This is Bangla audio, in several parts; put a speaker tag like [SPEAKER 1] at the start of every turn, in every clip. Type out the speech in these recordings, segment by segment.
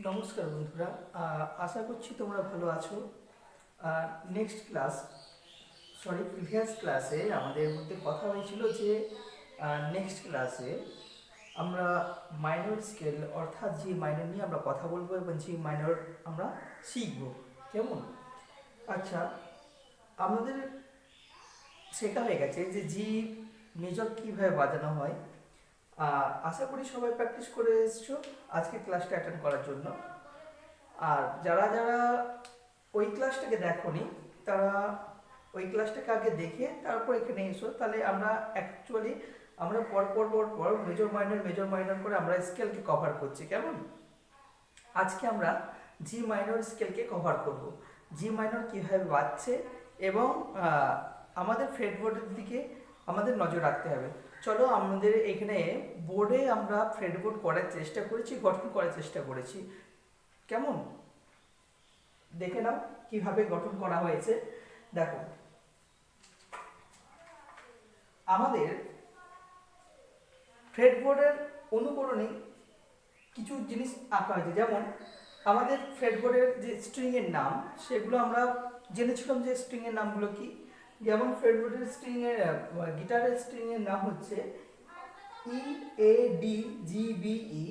[SPEAKER 1] নমস্কার বন্ধুরা, আশা করছি তোমরা ভালো আছো। নেক্সট ক্লাস প্রিভিয়াস ক্লাসে আমাদের মধ্যে কথা হয়েছিল যে নেক্সট ক্লাসে আমরা মাইনর স্কেল অর্থাৎ জি মাইনর নিয়ে আমরা কথা বলবো এবং জি মাইনর আমরা শিখব। কেমন? আচ্ছা, আমাদের শেখা হয়ে গেছে যে জি মেজর কীভাবে বাজানো হয়। আশা করি সবাই প্র্যাকটিস করে এসছো আজকে ক্লাসটা অ্যাটেন্ড করার জন্য। আর যারা যারা ওই ক্লাসটাকে দেখোনি তারা ওই ক্লাসটাকে আগে দেখে তারপর এখানে এসো, তাহলে আমরা অ্যাকচুয়ালি আমরা পর মেজর মাইনর করে আমরা স্কেলকে কভার করছি। কেমন? আজকে আমরা জি মাইনর স্কেলকে কভার করব। জি মাইনর কীভাবে বাজছে এবং আমাদের ফ্রেডবোর্ডের দিকে আমাদের নজর রাখতে হবে। চলো, আমাদের এখানে বোর্ডে আমরা ফ্রেডবোর্ড করার চেষ্টা করেছি, গঠন করার চেষ্টা করেছি। কেমন? দেখে নাও কিভাবে গঠন করা হয়েছে। দেখো, আমাদের ফ্রেডবোর্ডের অনুকরণে কিছু জিনিস আঁকা হয়েছে। যেমন আমাদের ফ্রেডবোর্ডের যে স্ট্রিংয়ের নাম সেগুলো আমরা জেনেছিলাম যে স্ট্রিংয়ের নামগুলো কি। যেমন ফ্রেডবোর্ডের স্ট্রিংয়ের গিটারের স্ট্রিংয়ের নাম হচ্ছে EADGBE।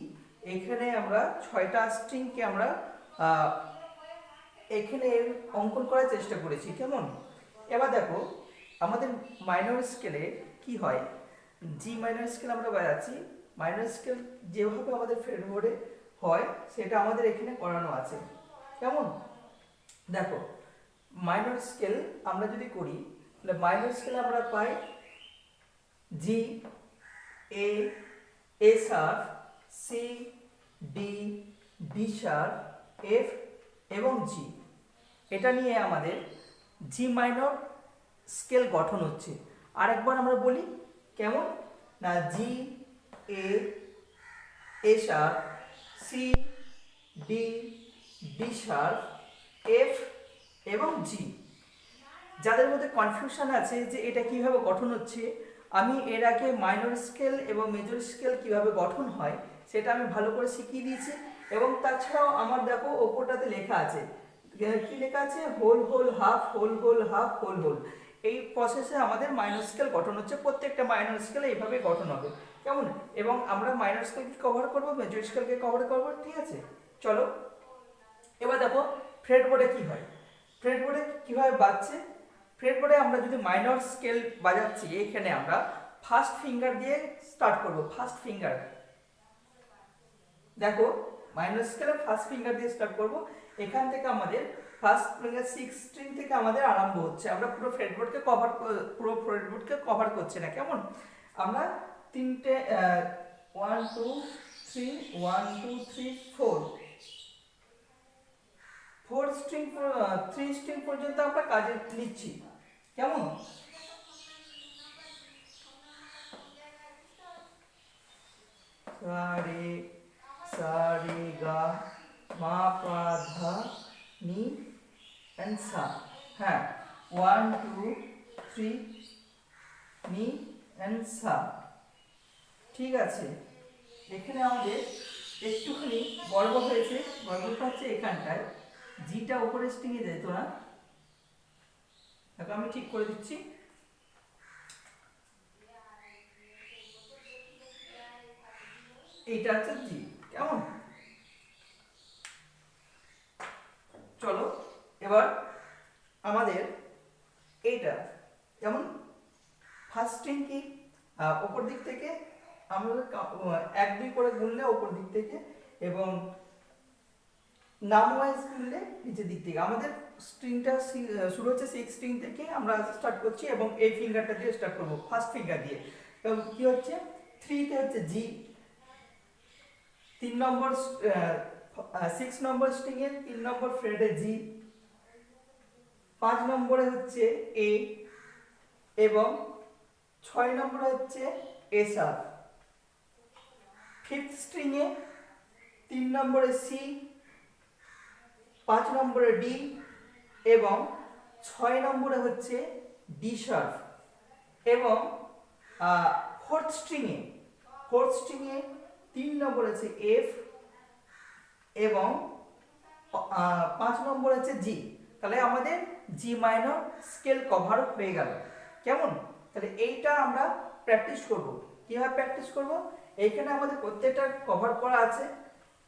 [SPEAKER 1] এখানে আমরা 6টা স্ট্রিংকে আমরা এখানে অঙ্কন করার চেষ্টা করেছি। কেমন? এবার দেখো, আমাদের মাইনর স্কেলে কি হয়, জি মাইনর স্কেল আমরা বাজাচ্ছি। মাইনর স্কেল যেভাবে আমাদের ফ্রেডবোর্ডে হয় সেটা আমাদের এখানে করানো আছে। কেমন? দেখো, মাইনর স্কেল আমরা যদি করি তাহলে মাইনর স্কেল আমরা পাই G, A, A sharp, C, D, D sharp, F এবং জি। এটা নিয়ে আমাদের জি মাইনর স্কেল গঠন হচ্ছে। আরেকবার আমরা বলি, কেমন না, G, A, A sharp, C, D, D sharp, F এবং জি। যাদের মধ্যে কনফিউশন আছে যে এটা কিভাবে গঠন হচ্ছে, আমি এর আগে মাইনর স্কেল এবং মেজর স্কেল কিভাবে গঠন হয় সেটা আমি ভালো করে শিখিয়ে দিয়েছি। এবং তাছাড়াও আমার দেখো ওপরটাতে লেখা আছে, কি লেখা আছে, whole whole half, whole whole half, whole whole. এই প্রসেসে আমাদের মাইনর স্কেল গঠন হচ্ছে। প্রত্যেকটা মাইনর স্কেল এইভাবে গঠন হবে। কেমন? এবং আমরা মাইনর স্কেলকে কভার করব, মেজর স্কেলকে কভার করব। ঠিক আছে, চলো এবার দেখো ফ্রেডবোর্ডে কি হয়, ফ্রেডবোর্ডে কিভাবে বাজছে। ফ্রেডবোর্ডে আমরা যদি মাইনর স্কেল বাজাচ্ছি, এখানে আমরা ফার্স্ট ফিঙ্গার দিয়ে স্টার্ট করব। ফার্স্ট ফিঙ্গার, দেখো মাইনর স্কেলে ফার্স্ট ফিঙ্গার দিয়ে স্টার্ট করব। এখান থেকে আমাদের ফার্স্ট ফিঙ্গার 6 স্ট্রিং থেকে আমাদের আরম্ভ হচ্ছে। আমরা পুরো ফ্রেডবোর্ডকে কভার করছি না। কেমন? আমরা তিনটে 1 2 3 1 2 3 4 3 স্ট্রিং পর্যন্ত আমরা কাজে নিচ্ছি। কেমন? সারে সারে গা মা পা ধা নি এন্ড সা। হ্যাঁ, 1 2 3 নি এন্ড সা। ঠিক আছে, এখানে আমাদের একটুখানি গড়বড় হয়েছে। গড়বড়টা হচ্ছে এখানটায়, জিটা উপরে স্ট্রিংয়ে যেত না। দেখো আমি ঠিক করে দিচ্ছি। এইটা হচ্ছে জি। কেমন? চলো এবার আমাদের এইটা, যেমন ফার্স্ট স্ট্রিং কি, ওপর দিক থেকে আমরা 1 2 করে গুনলে ওপর দিক থেকে, এবং নাম ওয়াইজ গুনলে নিচের দিক থেকে। আমাদের স্ট্রিংটা শুরু হচ্ছে 6 স্ট্রিং থেকে আমরা স্টার্ট করছি এবং এই ফিঙ্গারটা দিয়ে স্টার্ট করব, ফার্স্ট ফিঙ্গার দিয়ে। এবং কি হচ্ছে, 3 তে হচ্ছে জি, 3 নম্বর 6 নম্বর স্ট্রিং এর 3 নম্বর ফ্রেডে জি, 5 নম্বরে হচ্ছে এ এবং 6 নম্বরে হচ্ছে এ শার্প। 5th স্ট্রিং এ 3 নম্বরে সি, 5 নম্বরে ডি এবং 6 নম্বরে হচ্ছে ডি শার্প। এবং 4th স্ট্রিং এ 3 নম্বরে আছে এফ, এবং 5 নম্বর হচ্ছে জি। তাহলে আমাদের জি মাইনর স্কেল কভার হয়ে গেল। কেমন? তাহলে এইটা আমরা প্র্যাকটিস করব। কিভাবে প্র্যাকটিস করব? এইখানে আমাদের প্রত্যেকটা কভার করা আছে,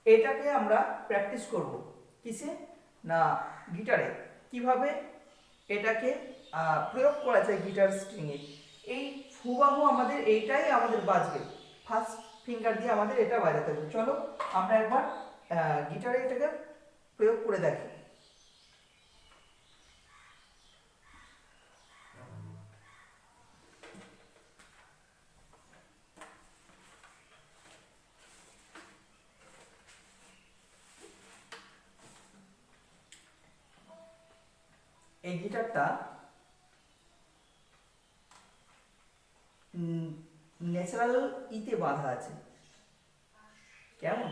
[SPEAKER 1] এটাকে আমরা প্র্যাকটিস করব কিসে না গিটারে। কিভাবে এটাকে প্রয়োগ করা যায় গিটার স্ট্রিংয়ে, এই হুবাহু আমাদের এইটাই আমাদের বাজবে, ফার্স্ট ফিঙ্গার দিয়ে আমাদের এটা বাজাতে হবে। চলো আমরা একবার গিটারে এটাকে প্রয়োগ করে দেখি। এই গিটারটা ন্যাচারাল ইতে বাঁধা আছে, কেমন?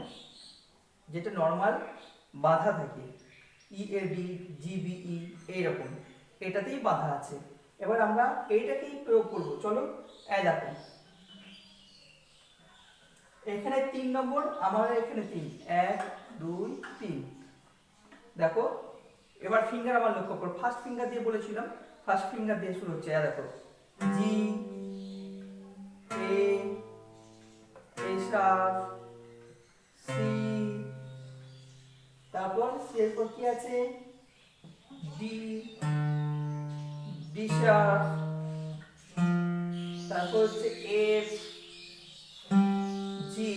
[SPEAKER 1] যেটা নর্মাল বাঁধা থাকে EAD GBE এইরকম, এটাতেই বাঁধা আছে। এবার আমরা এইটাকেই প্রয়োগ করব। চলো দেখো এখানে 3 নম্বর, আমার এখানে 3, 1 2 3। দেখো এবার ফিঙ্গার আমার লক্ষ্য করো, ফার্স্ট ফিঙ্গার দিয়ে বলেছিলাম, ফার্স্ট ফিঙ্গার দিয়ে শুরু হচ্ছে। দেখো জি, এ শার্প, সি, তারপর সি এর পর কি আছে ডি, ডি শার্প, তারপর হচ্ছে এফ, জি।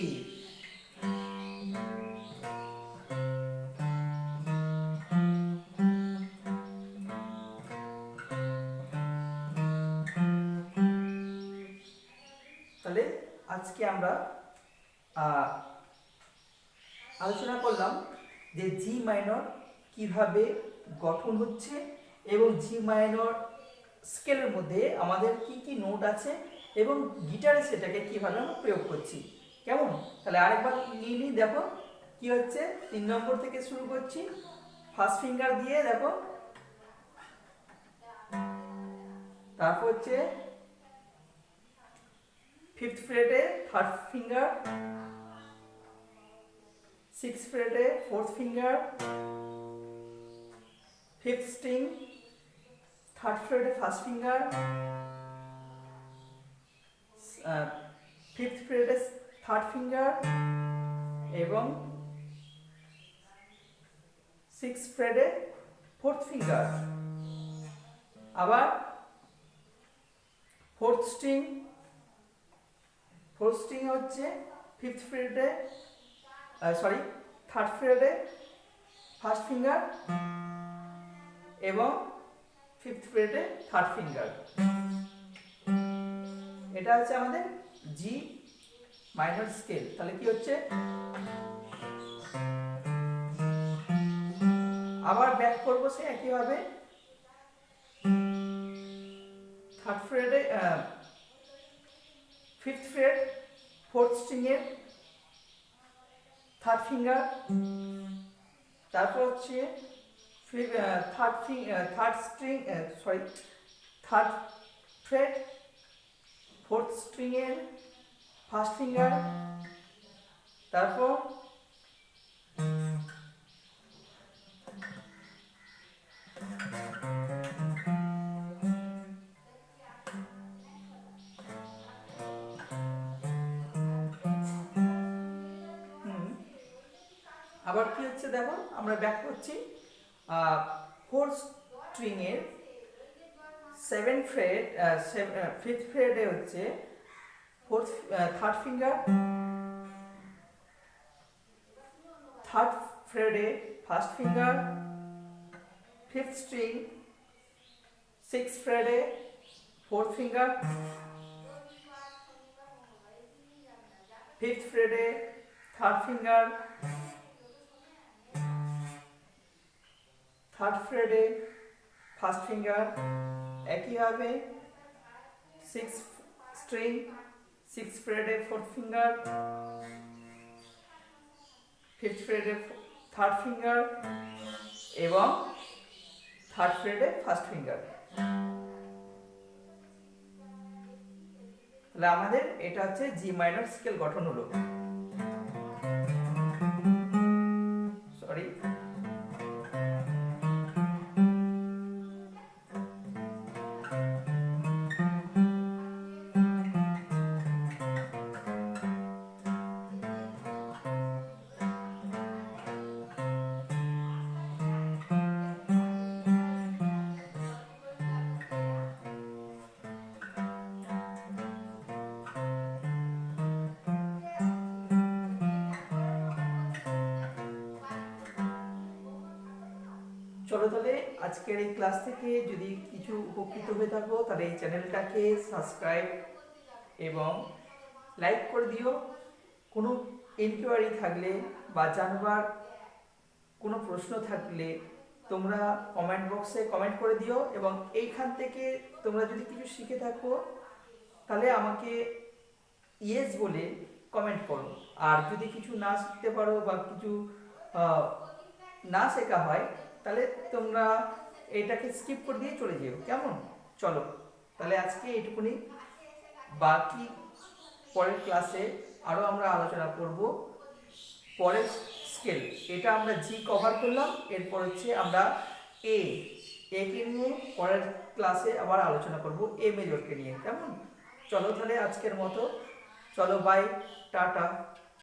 [SPEAKER 1] তাহলে আজকে আমরা আলোচনা করলাম যে জি মাইনর কিভাবে গঠন হচ্ছে এবং জি মাইনর স্কেলের মধ্যে আমাদের কি কি নোট আছে এবং গিটারে সেটাকে কিভাবে আমরা প্রয়োগ করছি। কেমন? তাহলে আরেকবার নিয়ে নিই। দেখো কি হচ্ছে, 3 নম্বর থেকে শুরু করছি, ফার্স্ট ফিঙ্গার দিয়ে দেখো, তারপর হচ্ছে ফিফথ ফ্রেটে থার্ড ফিঙ্গার, সিক্স ফ্রেটে fourth finger, fifth string third ফ্রেটে ফার্স্ট ফিঙ্গার, ফিফথ ফ্রেটে থার্ড ফিঙ্গার এবং সিক্স ফ্রেটে ফোর্থ ফিঙ্গার। আবার ফোর্থ স্ট্রিং হচ্ছে ফিফথ ফ্রেটে থার্ড ফ্রেটে ফার্স্ট ফিঙ্গার এবং ফিফথ ফ্রেটে থার্ড ফিঙ্গার। এটা হচ্ছে আমাদের জি মাইনর স্কেল। তাহলে কি হচ্ছে, আবার ব্যাক করবো সে একইভাবে, থার্ড ফ্রেটে ফিফথ ফ্রেট ফোর্থ স্ট্রিং এর থার্ড ফিঙ্গার, তারপর হচ্ছে থার্ড ফ্রেট ফোর্থ স্ট্রিং এর ফার্স্ট ফিঙ্গার, তারপর আবার কি হচ্ছে দেখো, আমরা ব্যাক করছি, ফোর্থ স্ট্রিং এর সেভেন ফ্রেট, ফিফথ ফ্রেটে হচ্ছে থার্ড ফিঙ্গার, থার্ড ফ্রেটে first finger, fifth string six ফ্রেটে ফোর্থ ফিঙ্গার, ফিফথ ফ্রেটে থার্ড ফিঙ্গার, থার্ড ফ্রেটে ফার্স্ট ফিঙ্গার, একইভাবে সিক্স স্ট্রিং সিক্স ফ্রেটে ফোর্থ ফিঙ্গার, ফিফথ ফ্রেটে থার্ড ফিঙ্গার এবং থার্ড ফ্রেটে ফার্স্ট ফিঙ্গার। তাহলে আমাদের এটা হচ্ছে জি মাইনর স্কেল গঠন হলো। চলো তাহলে আজকের এই ক্লাস থেকে যদি কিছু উপকৃত হয়ে থাকো তাহলে এই চ্যানেলটাকে সাবস্ক্রাইব এবং লাইক করে দিও। কোনো ইনকোয়ারি থাকলে বা জানবার কোনো প্রশ্ন থাকলে তোমরা কমেন্ট বক্সে কমেন্ট করে দিও, এবং এইখান থেকে তোমরা যদি কিছু শিখে থাকো তাহলে আমাকে ইয়েস বলে কমেন্ট করো। আর যদি কিছু না শিখতে পারো বা কিছু না শেখা হয় তাহলে তোমরা এটাকে স্কিপ করে দিয়ে চলে যেও, কেমন? চলো তাহলে আজকে এইটুকুনি, বাকি পরের ক্লাসে আরও আমরা আলোচনা করব পরের স্কেল। এটা আমরা জি কভার করলাম, এরপর হচ্ছে আমরা এ কে নিয়ে পরের ক্লাসে আবার আলোচনা করব এ মেজরকে নিয়ে, কেমন? চলো তাহলে আজকের মতো, চলো বাই, টাটা।